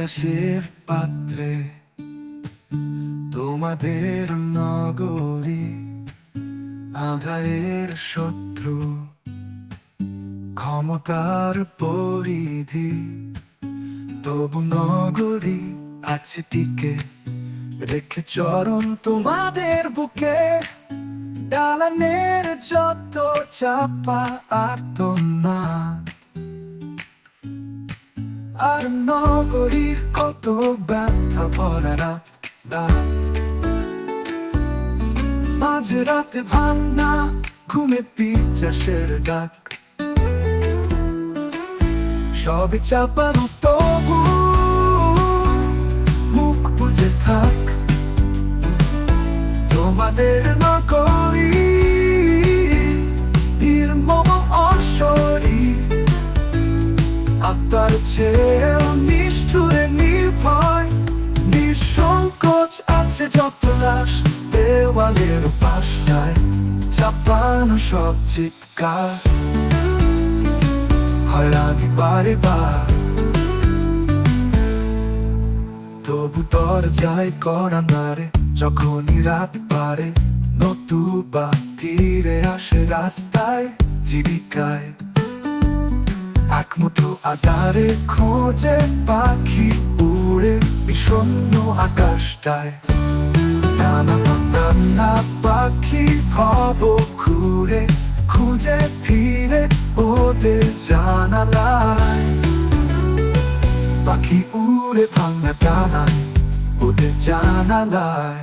বাতাসের পাত্রে তোমাদের নগরী আঁধারের শত্রু ক্ষমতার পরিধি তবু নগরী আছে টিকে রেখে চরণ তোমাদের বুকে ডালানের যত চাপা আর্তনাদ আর নগরীর কত ব্যথা ভরা রাত মাঝে রাতে ভাঙনা ঘুমে পিচাসের ডাক সবে চাপানো তবু মুখ বুঝে থাক তোমাদের নগরী নির্মম অশরী আত্মার চেয়েও নিষ্ঠুরে নির্ভয় নিঃসংকোচ আছে যত লাশ দেওয়ালের পাশায় চাপানো সব চিৎকার হয়রানি বারে বার তবু দরজায় করা নারে যখনই রাত পারে নতুবা ফিরে আসে রাস্তায় জীবিকায় এক মুঠো আধারে খোঁজে পাখি উড়ে বিষণ্ণ আকাশটায় নানা নানা পাখি ভব ঘুরে খুঁজে ফিরে ওদের জানালায় পাখি উড়ে ভাঙা ডানায় ওদের জানালায়